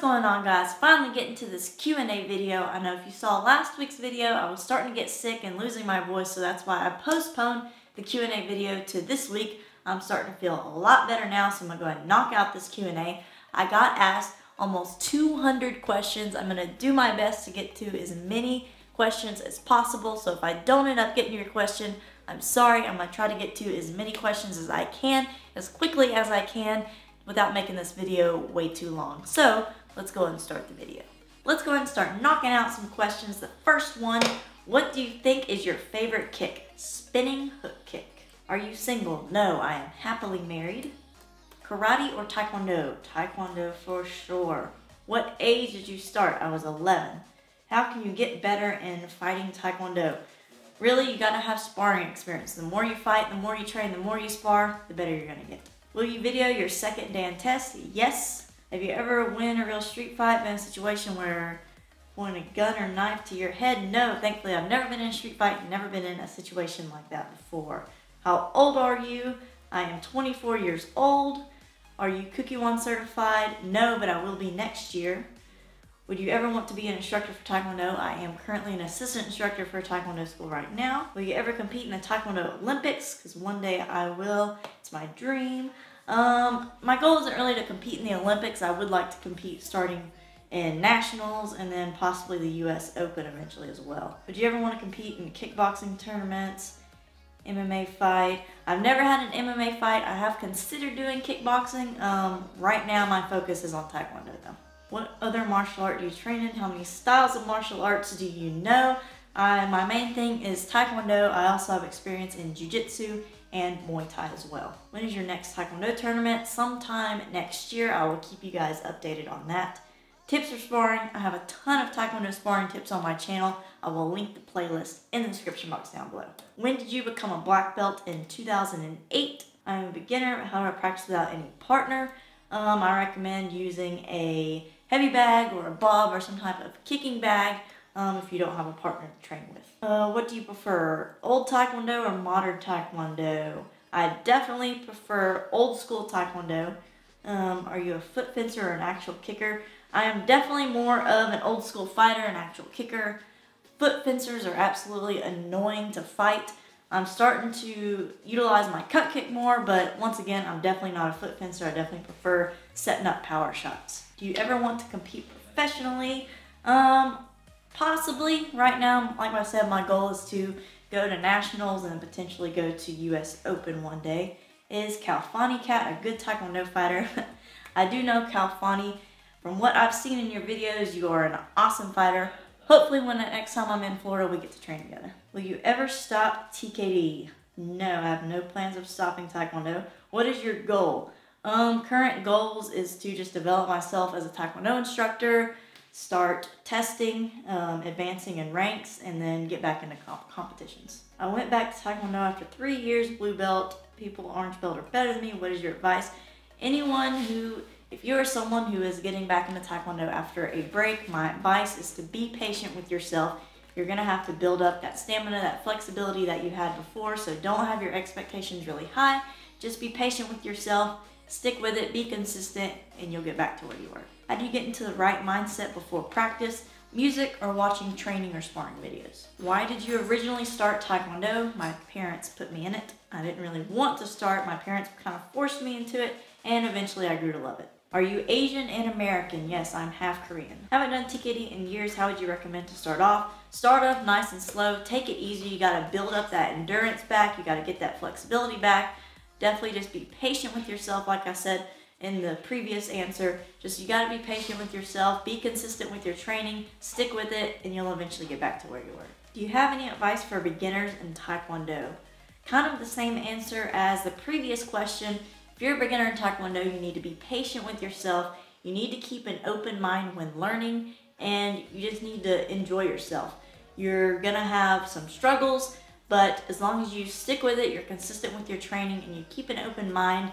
going on, guys? Finally getting to this Q&A video. I know if you saw last week's video, I was starting to get sick and losing my voice, so that's why I postponed the Q&A video to this week. I'm starting to feel a lot better now, so I'm going to go ahead and knock out this Q&A. I got asked almost 200 questions. I'm going to do my best to get to as many questions as possible, so if I don't end up getting your question, I'm sorry. I'm going to try to get to as many questions as I can, as quickly as I can, without making this video way too long. So let's go ahead and start the video. Let's go ahead and start knocking out some questions. The first one, what do you think is your favorite kick? Spinning hook kick. Are you single? No, I am happily married. Karate or Taekwondo? Taekwondo for sure. What age did you start? I was 11. How can you get better in fighting Taekwondo? Really, you gotta have sparring experience. The more you fight, the more you train, the more you spar, the better you're gonna get. Will you video your second Dan test? Yes. Have you ever win a real street fight, been in a situation where point a gun or knife to your head? No, thankfully I've never been in a street fight, never been in a situation like that before. How old are you? I am 24 years old. Are you Cookie One certified? No, but I will be next year. Would you ever want to be an instructor for Taekwondo? I am currently an assistant instructor for a Taekwondo school right now. Will you ever compete in the Taekwondo Olympics? Because one day I will. It's my dream. My goal isn't really to compete in the Olympics. I would like to compete starting in nationals and then possibly the US Open eventually as well. Would you ever want to compete in kickboxing tournaments, MMA fight? I've never had an MMA fight. I have considered doing kickboxing. Right now my focus is on Taekwondo though. What other martial art do you train in? How many styles of martial arts do you know? My main thing is Taekwondo. I also have experience in Jiu-Jitsu and Muay Thai as well. When is your next Taekwondo tournament? Sometime next year. I will keep you guys updated on that. Tips for sparring. I have a ton of Taekwondo sparring tips on my channel. I will link the playlist in the description box down below. When did you become a black belt? In 2008. I'm a beginner. How do I practice without any partner? I recommend using a heavy bag or a bob or some type of kicking bag if you don't have a partner to train with. What do you prefer, old Taekwondo or modern Taekwondo? I definitely prefer old school Taekwondo. Are you a foot fencer or an actual kicker? I am definitely more of an old school fighter, an actual kicker. Foot fencers are absolutely annoying to fight. I'm starting to utilize my cut kick more, but once again, I'm definitely not a foot fencer. I definitely prefer setting up power shots. Do you ever want to compete professionally? Possibly. Right now, like I said, my goal is to go to nationals and potentially go to US Open one day. Is Kalfani Cat a good Taekwondo fighter? I do know Kalfani. From what I've seen in your videos, you are an awesome fighter. Hopefully when the next time I'm in Florida, we get to train together. Will you ever stop TKD? No, I have no plans of stopping Taekwondo. What is your goal? Current goals is to just develop myself as a Taekwondo instructor, start testing, advancing in ranks, and then get back into competitions. I went back to Taekwondo after 3 years, blue belt. People orange belt are better than me. What is your advice? If you are someone who is getting back into Taekwondo after a break, my advice is to be patient with yourself. You're going to have to build up that stamina, that flexibility that you had before, so don't have your expectations really high. Just be patient with yourself, stick with it, be consistent, and you'll get back to where you were. How do you get into the right mindset before practice? Music or watching training or sparring videos? Why did you originally start Taekwondo? My parents put me in it. I didn't really want to start. My parents kind of forced me into it, and eventually I grew to love it. Are you Asian and American? Yes, I'm half Korean. Haven't done TKD in years. How would you recommend to start off? Start off nice and slow. Take it easy. You got to build up that endurance back. You got to get that flexibility back. Definitely just be patient with yourself. Like I said in the previous answer, you got to be patient with yourself. Be consistent with your training. Stick with it, and you'll eventually get back to where you were. Do you have any advice for beginners in Taekwondo? Kind of the same answer as the previous question. If you're a beginner in Taekwondo, you need to be patient with yourself. You need to keep an open mind when learning, and you just need to enjoy yourself. You're gonna have some struggles, but as long as you stick with it, you're consistent with your training, and you keep an open mind,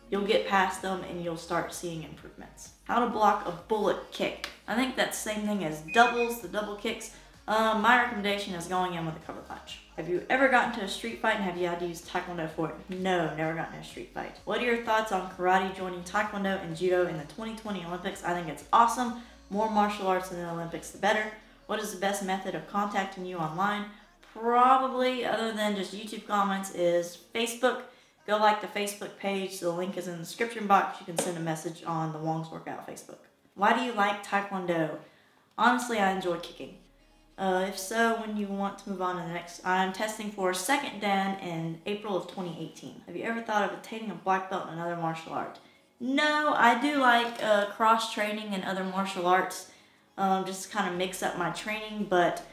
you'll get past them and you'll start seeing improvements. How to block a bullet kick. I think that's the same thing as doubles, the double kicks. My recommendation is going in with a cover punch. Have you ever gotten to a street fight and have you had to use Taekwondo for it? No, never gotten to a street fight. What are your thoughts on karate joining Taekwondo and Judo in the 2020 Olympics? I think it's awesome. More martial arts in the Olympics, the better. What is the best method of contacting you online? Probably, other than just YouTube comments, is Facebook. Go like the Facebook page. The link is in the description box. You can send a message on the TheWongsWorkout Facebook. Why do you like Taekwondo? Honestly, I enjoy kicking. If so, when you want to move on to the next, I'm testing for second dan in April of 2018. Have you ever thought of attaining a black belt in another martial art? No, I do like cross training and other martial arts. Just kind of mix up my training, but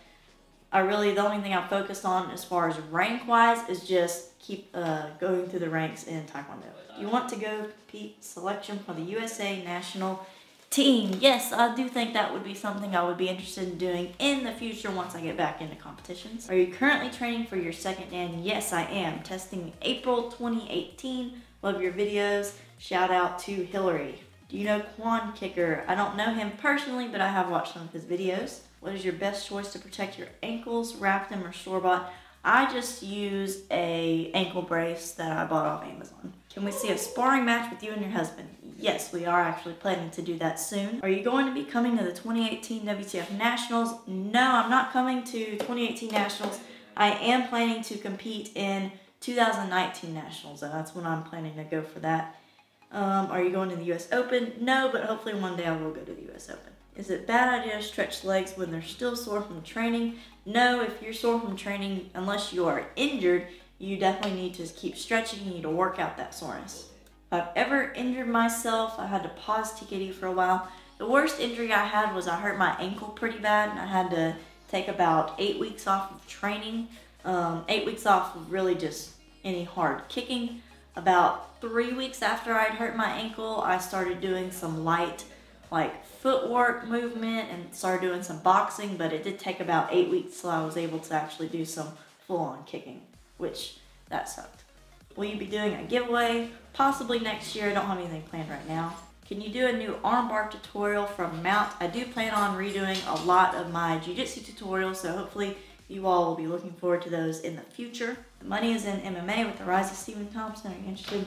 the only thing I'm focused on as far as rank-wise is just keep going through the ranks in Taekwondo. Do you want to go compete selection for the USA national team? Yes, I do think that would be something I would be interested in doing in the future once I get back into competitions. Are you currently training for your second dan? Yes, I am. Testing April 2018. Love your videos. Shout out to Hillary. Do you know Quan Kicker? I don't know him personally, but I have watched some of his videos. What is your best choice to protect your ankles, wrap them, or store-bought? I just use a ankle brace that I bought off Amazon. Can we see a sparring match with you and your husband? Yes, we are actually planning to do that soon. Are you going to be coming to the 2018 WTF Nationals? No, I'm not coming to 2018 Nationals. I am planning to compete in 2019 Nationals, and that's when I'm planning to go for that. Are you going to the US Open? No, but hopefully one day I will go to the US Open. Is it a bad idea to stretch legs when they're still sore from training? No, if you're sore from training, unless you are injured, you definitely need to keep stretching. You need to work out that soreness. If I've ever injured myself, I had to pause TKD for a while. The worst injury I had was I hurt my ankle pretty bad, and I had to take about 8 weeks off of training. 8 weeks off of really just any hard kicking. About 3 weeks after I'd hurt my ankle, I started doing some light footwork movement and started doing some boxing, but it did take about 8 weeks till I was able to actually do some full-on kicking, which that sucked. Will you be doing a giveaway? Possibly next year. I don't have anything planned right now. Can you do a new armbar tutorial from Mount? I do plan on redoing a lot of my jiu-jitsu tutorials, so hopefully you all will be looking forward to those in the future. The money is in MMA with the rise of Stephen Thompson. Are you interested?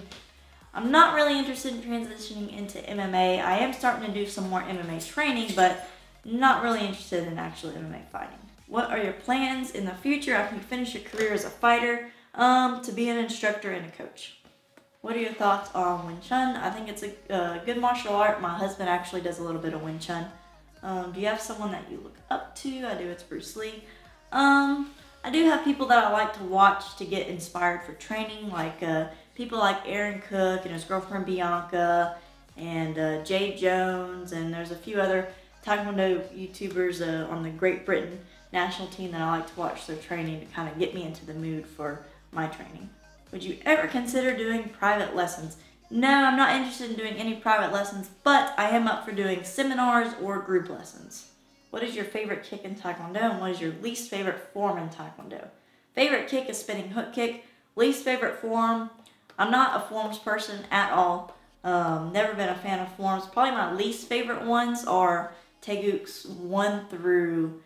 I'm not really interested in transitioning into MMA. I am starting to do some more MMA training, but not really interested in actual MMA fighting. What are your plans in the future after you finish your career as a fighter? To be an instructor and a coach. What are your thoughts on Wing Chun? I think it's a good martial art. My husband actually does a little bit of Wing Chun. Do you have someone that you look up to? I do. It's Bruce Lee. I do have people that I like to watch to get inspired for training, like people like Aaron Cook and his girlfriend Bianca, and Jay Jones, and there's a few other Taekwondo YouTubers on the Great Britain national team that I like to watch their training to kind of get me into the mood for my training. Would you ever consider doing private lessons? No, I'm not interested in doing any private lessons, but I am up for doing seminars or group lessons. What is your favorite kick in Taekwondo, and what is your least favorite form in Taekwondo? Favorite kick is spinning hook kick. Least favorite form, I'm not a forms person at all. Never been a fan of forms. Probably my least favorite ones are Taeguk's 1 through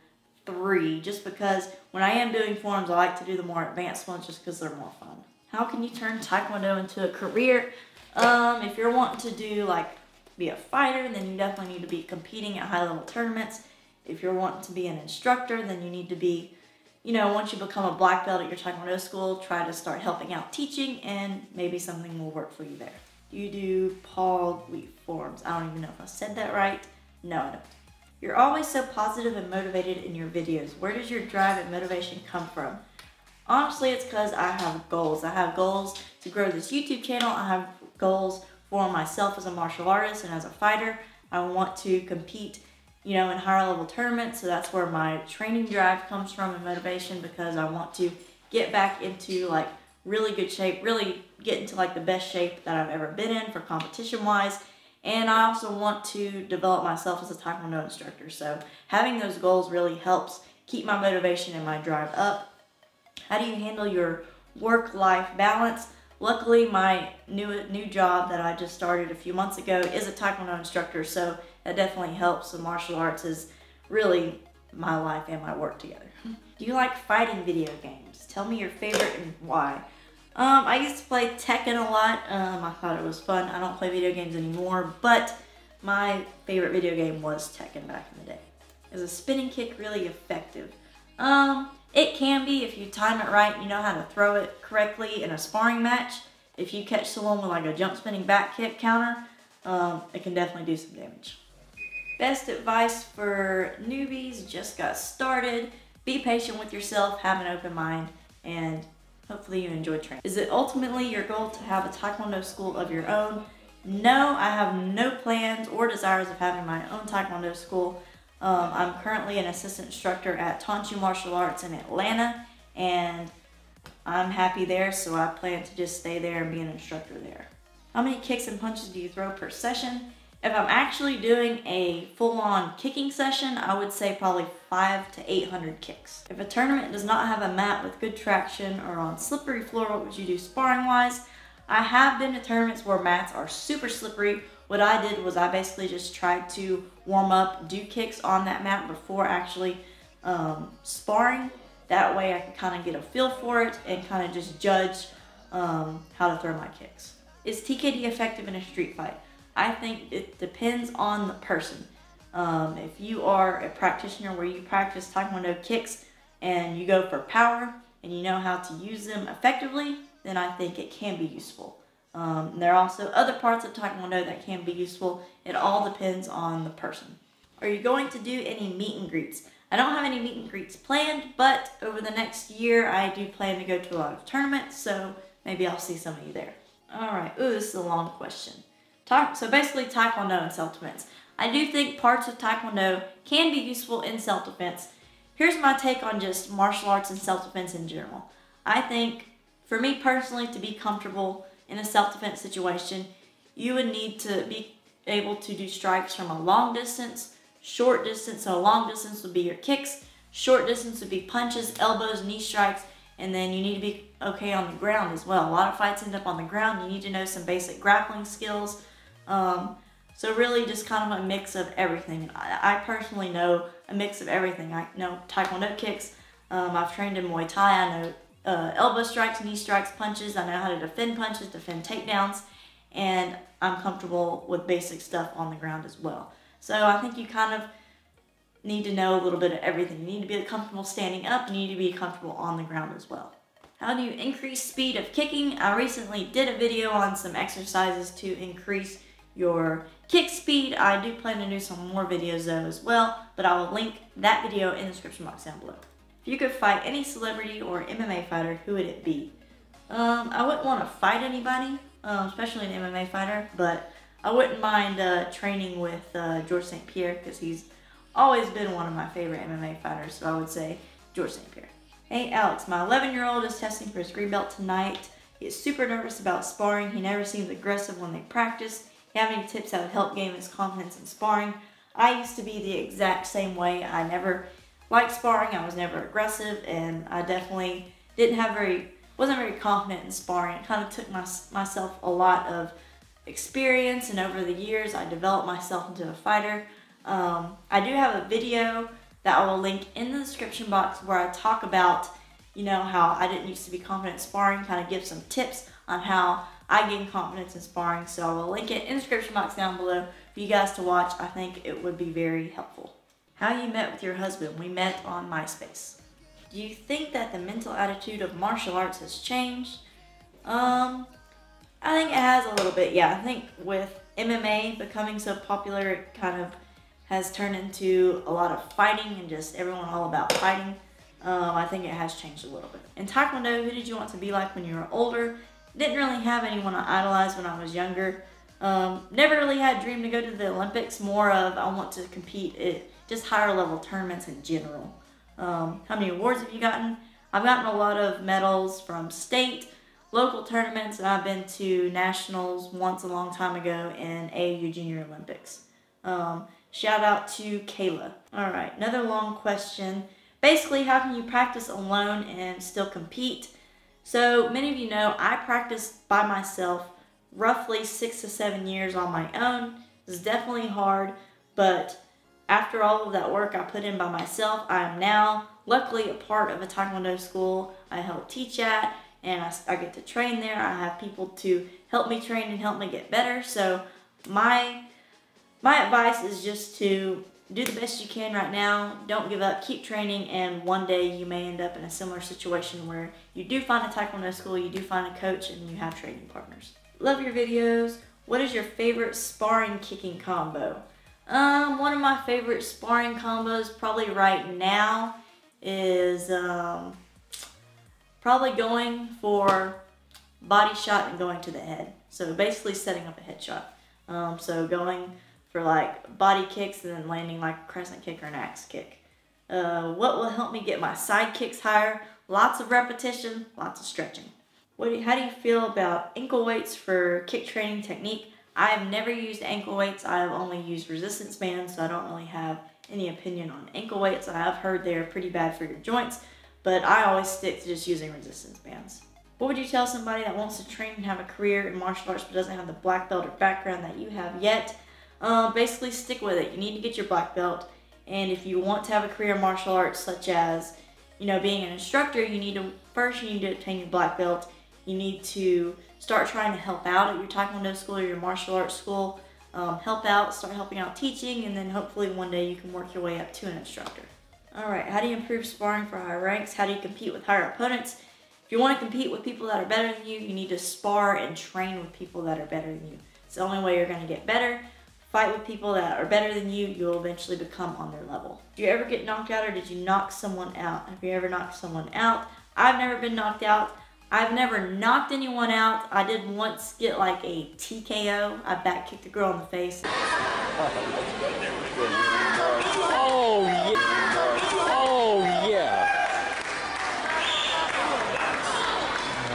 3, just because when I am doing forms, I like to do the more advanced ones just because they're more fun. How can you turn Taekwondo into a career? If you're wanting to do be a fighter, then you definitely need to be competing at high level tournaments. If you're wanting to be an instructor, then you need to be, once you become a black belt at your Taekwondo school, try to start helping out teaching, and maybe something will work for you there. Do you do Paul Lee forms? I don't even know if I said that right. No, I don't. You're always so positive and motivated in your videos. Where does your drive and motivation come from? Honestly, it's because I have goals. I have goals to grow this YouTube channel. I have goals for myself as a martial artist and as a fighter. I want to compete, in higher level tournaments. So that's where my training drive comes from and motivation, because I want to get back into really good shape, really get into the best shape that I've ever been in for competition wise. And I also want to develop myself as a Taekwondo instructor. So having those goals really helps keep my motivation and my drive up. How do you handle your work-life balance? Luckily, my new job that I just started a few months ago is a Taekwondo instructor, so that definitely helps. The martial arts has really my life and my work together. Do you like fighting video games? Tell me your favorite and why. I used to play Tekken a lot. I thought it was fun. I don't play video games anymore, but my favorite video game was Tekken back in the day. Is a spinning kick really effective? It can be if you time it right, you know how to throw it correctly in a sparring match. If you catch someone with like a jump spinning back kick counter, it can definitely do some damage. Best advice for newbies, just got started. Be patient with yourself, have an open mind, and hopefully you enjoy training. Is it ultimately your goal to have a Taekwondo school of your own? No, I have no plans or desires of having my own Taekwondo school. I'm currently an assistant instructor at Chun Martial Arts in Atlanta, and I'm happy there, so I plan to just stay there and be an instructor there. How many kicks and punches do you throw per session? If I'm actually doing a full-on kicking session, I would say probably 500 to 800 kicks. If a tournament does not have a mat with good traction or on slippery floor, what would you do sparring-wise? I have been to tournaments where mats are super slippery. What I did was I basically just tried to warm up, do kicks on that mat before actually sparring. That way I can kind of get a feel for it and kind of just judge how to throw my kicks. Is TKD effective in a street fight? I think it depends on the person. If you are a practitioner where you practice Taekwondo kicks and you go for power and you know how to use them effectively, then I think it can be useful. There are also other parts of Taekwondo that can be useful. It all depends on the person. Are you going to do any meet and greets? I don't have any meet and greets planned, but over the next year I do plan to go to a lot of tournaments, so maybe I'll see some of you there. Alright, ooh, this is a long question. So basically Taekwondo and self-defense. I do think parts of Taekwondo can be useful in self-defense. Here's my take on just martial arts and self-defense in general. I think, for me personally, to be comfortable in a self-defense situation, you would need to be able to do strikes from a long distance, short distance. So a long distance would be your kicks, short distance would be punches, elbows, knee strikes, and then you need to be okay on the ground as well. A lot of fights end up on the ground. You need to know some basic grappling skills. So really just kind of a mix of everything. I personally know a mix of everything. I know Taekwondo kicks. I've trained in Muay Thai. I know elbow strikes, knee strikes, punches. I know how to defend punches, defend takedowns, and I'm comfortable with basic stuff on the ground as well. So I think you kind of need to know a little bit of everything. You need to be comfortable standing up. You need to be comfortable on the ground as well. How do you increase speed of kicking? I recently did a video on some exercises to increase your kick speed. I do plan to do some more videos though as well, but I will link that video in the description box down below. If you could fight any celebrity or MMA fighter, who would it be? I wouldn't want to fight anybody, especially an MMA fighter, but I wouldn't mind training with Georges St. Pierre because he's always been one of my favorite MMA fighters, so I would say Georges St. Pierre. Hey Alex, my 11-year-old is testing for his green belt tonight. He is super nervous about sparring. He never seems aggressive when they practice. Do you have any tips that would help gain his confidence in sparring? I used to be the exact same way. I never liked sparring. I was never aggressive, and I definitely wasn't very confident in sparring. It kind of took myself a lot of experience, and over the years I developed myself into a fighter. I do have a video that I will link in the description box where I talk about, how I didn't used to be confident in sparring, kind of give some tips on how I gained confidence in sparring. So I will link it in the description box down below for you guys to watch. I think it would be very helpful. How you met with your husband? We met on MySpace. Do you think that the mental attitude of martial arts has changed? I think it has a little bit, yeah. I think with MMA becoming so popular, it kind of has turned into a lot of fighting and just everyone all about fighting. I think it has changed a little bit. In Taekwondo, who did you want to be like when you were older? Didn't really have anyone I idolized when I was younger. Never really had a dream to go to the Olympics. More of I want to compete at just higher level tournaments in general. How many awards have you gotten? I've gotten a lot of medals from state, local tournaments, and I've been to nationals once a long time ago in AAU Junior Olympics. Shout out to Kayla. Alright, another long question. Basically, how can you practice alone and still compete? So many of you know I practiced by myself roughly 6 to 7 years on my own. It's definitely hard, but after all of that work I put in by myself, I am now luckily a part of a Taekwondo school I help teach at, and I get to train there. I have people to help me train and help me get better. So my advice is just to do the best you can right now. Don't give up, keep training, and one day you may end up in a similar situation where you do find a Taekwondo school, you do find a coach, and you have training partners. Love your videos. What is your favorite sparring kicking combo? One of my favorite sparring combos probably right now is probably going for body shot and going to the head. So basically setting up a headshot. So going for like body kicks and then landing like a crescent kick or an axe kick. What will help me get my side kicks higher? Lots of repetition, lots of stretching. How do you feel about ankle weights for kick training technique? I have never used ankle weights. I have only used resistance bands, so I don't really have any opinion on ankle weights. I have heard they're pretty bad for your joints, but I always stick to just using resistance bands. What would you tell somebody that wants to train and have a career in martial arts but doesn't have the black belt or background that you have yet? Basically stick with it. You need to get your black belt, and if you want to have a career in martial arts such as, being an instructor, you need to obtain your black belt. You need to start trying to help out at your Taekwondo school or your martial arts school. Help out, start helping out teaching, and then hopefully one day you can work your way up to an instructor. Alright, how do you improve sparring for higher ranks? How do you compete with higher opponents? If you want to compete with people that are better than you, you need to spar and train with people that are better than you. It's the only way you're going to get better. Fight with people that are better than you, you'll eventually become on their level. Did you ever get knocked out, or did you knock someone out? Have you ever knocked someone out? I've never been knocked out. I've never knocked anyone out. I did once get like a TKO. I back kicked a girl in the face. Oh yeah. Oh yeah.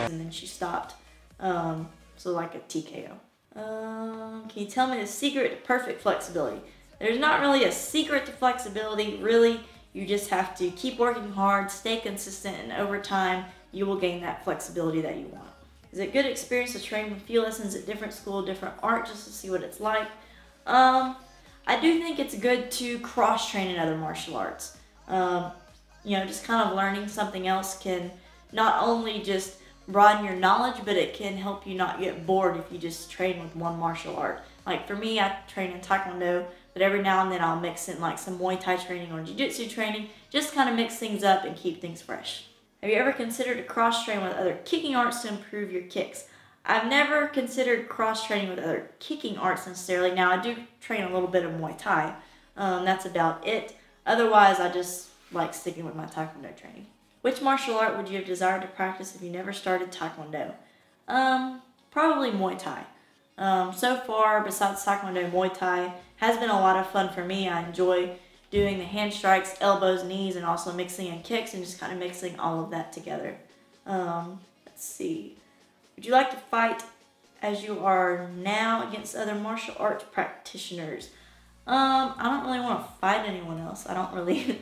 And then she stopped. So like a TKO. Can you tell me the secret to perfect flexibility? There's not really a secret to flexibility. Really, you just have to keep working hard, stay consistent, and over time, you will gain that flexibility that you want. Is it a good experience to train with a few lessons at different school, different art, just to see what it's like? I do think it's good to cross-train in other martial arts. Just kind of learning something else can not only just broaden your knowledge, but it can help you not get bored if you just train with one martial art. Like for me, I train in Taekwondo, but every now and then I'll mix in like some Muay Thai training or Jiu-Jitsu training, just kind of mix things up and keep things fresh. Have you ever considered to cross-train with other kicking arts to improve your kicks? I've never considered cross-training with other kicking arts necessarily. Now, I do train a little bit of Muay Thai. That's about it. Otherwise, I just like sticking with my Taekwondo training. Which martial art would you have desired to practice if you never started Taekwondo? Probably Muay Thai. So far, besides Taekwondo, Muay Thai has been a lot of fun for me. I enjoy doing the hand strikes, elbows, knees, and also mixing in kicks and just kind of mixing all of that together. Let's see. Would you like to fight as you are now against other martial arts practitioners? I don't really want to fight anyone else. I don't really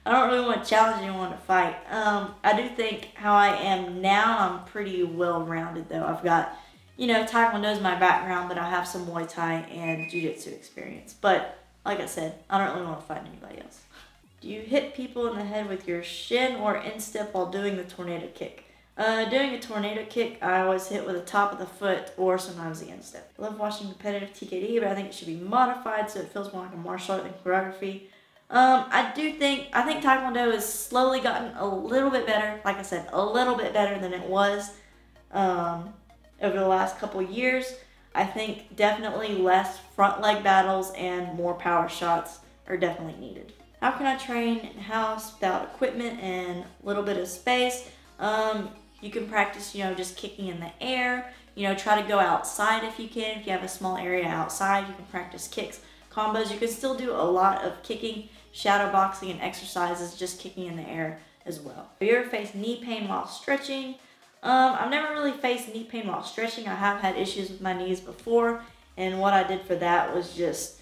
want to challenge anyone to fight. I do think how I am now, I'm pretty well-rounded though. I've got, Taekwondo is my background, but I have some Muay Thai and Jiu-Jitsu experience. But like I said, I don't really want to fight anybody else. Do you hit people in the head with your shin or instep while doing the tornado kick? Doing a tornado kick, I always hit with the top of the foot or sometimes the instep. I love watching competitive TKD, but I think it should be modified so it feels more like a martial art than choreography. I think Taekwondo has slowly gotten a little bit better. Like I said, a little bit better than it was over the last couple years. I think definitely less front leg battles and more power shots are definitely needed. How can I train in-house without equipment and a little bit of space? You can practice, just kicking in the air. Try to go outside if you can. If you have a small area outside, you can practice kicks, combos. You can still do a lot of kicking, shadow boxing, and exercises, just kicking in the air as well. Have you ever faced knee pain while stretching? I've never really faced knee pain while stretching. I have had issues with my knees before, and what I did for that was just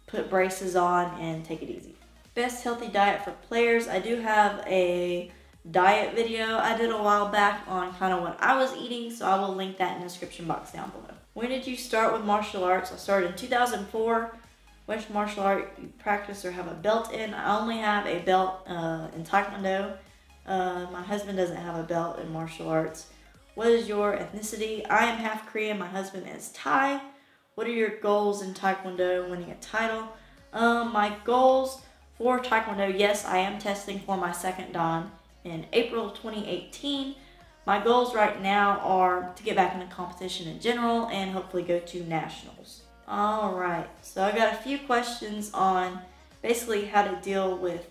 put braces on and take it easy. Best healthy diet for players. I do have a diet video I did a while back on kind of what I was eating, so I will link that in the description box down below. When did you start with martial arts? I started in 2004. which martial art you practice or have a belt in. I only have a belt in Taekwondo. My husband doesn't have a belt in martial arts. What is your ethnicity? I am half Korean. My husband is Thai. What are your goals in Taekwondo, winning a title? My goals for Taekwondo, yes, I am testing for my second Dan in April 2018. My goals right now are to get back into competition in general and hopefully go to nationals. Alright, so I got a few questions on basically how to deal with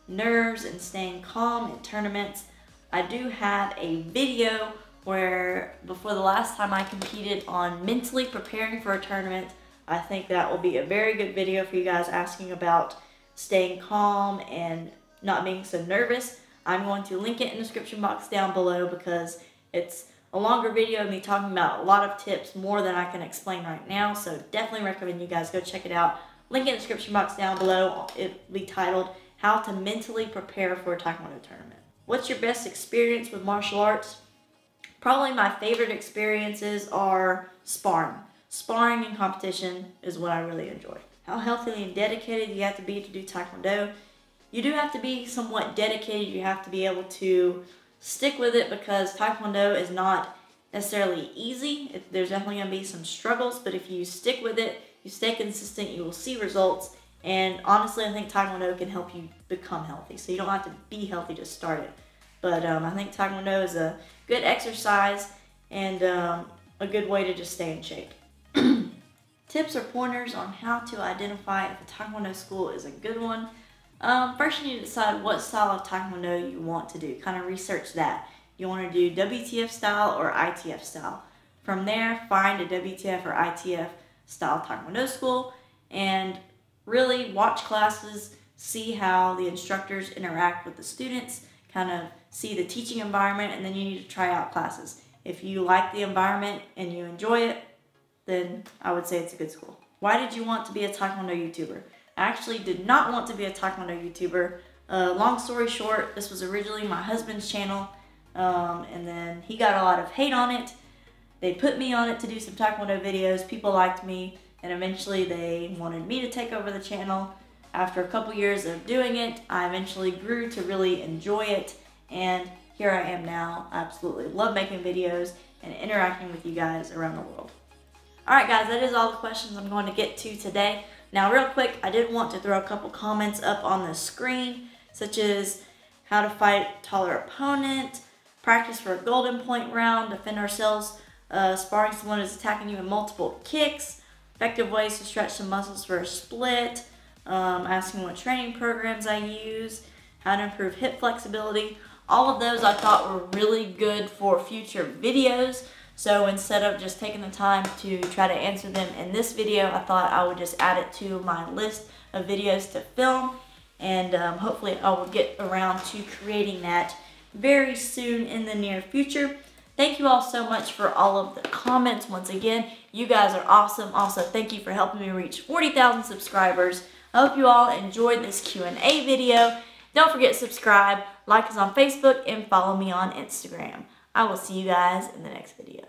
nerves and staying calm in tournaments. I do have a video where before the last time I competed on mentally preparing for a tournament. I think that will be a very good video for you guys asking about staying calm and not being so nervous. I'm going to link it in the description box down below because it's a longer video of me talking about a lot of tips, more than I can explain right now. So definitely recommend you guys go check it out. Link in the description box down below. It'll be titled How to Mentally Prepare for a Taekwondo Tournament. What's your best experience with martial arts? Probably my favorite experiences are sparring. Sparring and competition is what I really enjoy. How healthy and dedicated you have to be to do Taekwondo? You do have to be somewhat dedicated. You have to be able to stick with it because Taekwondo is not necessarily easy. There's definitely going to be some struggles, but if you stick with it, you stay consistent, you will see results. And honestly, I think Taekwondo can help you become healthy. So you don't have to be healthy to start it. But I think Taekwondo is a good exercise and a good way to just stay in shape. Tips or pointers on how to identify if a Taekwondo school is a good one. First you need to decide what style of Taekwondo you want to do. Kind of research that. You want to do WTF style or ITF style. From there, find a WTF or ITF style Taekwondo school and really watch classes, see how the instructors interact with the students, kind of see the teaching environment, and then you need to try out classes. If you like the environment and you enjoy it, then I would say it's a good school. Why did you want to be a Taekwondo YouTuber? I actually did not want to be a Taekwondo YouTuber. Long story short, this was originally my husband's channel, and then he got a lot of hate on it. They put me on it to do some Taekwondo videos. People liked me, and eventually they wanted me to take over the channel. After a couple years of doing it, I eventually grew to really enjoy it, and here I am now. I absolutely love making videos and interacting with you guys around the world. Alright guys, that is all the questions I'm going to get to today. Now real quick, I did want to throw a couple comments up on the screen, such as how to fight a taller opponent, practice for a golden point round, defend ourselves, sparring someone who's attacking you with multiple kicks, effective ways to stretch some muscles for a split, asking what training programs I use, how to improve hip flexibility. All of those I thought were really good for future videos. So instead of just taking the time to try to answer them in this video, I thought I would just add it to my list of videos to film. And hopefully I will get around to creating that very soon in the near future. Thank you all so much for all of the comments. Once again, you guys are awesome. Also, thank you for helping me reach 40,000 subscribers. I hope you all enjoyed this Q&A video. Don't forget to subscribe, like us on Facebook, and follow me on Instagram. I will see you guys in the next video.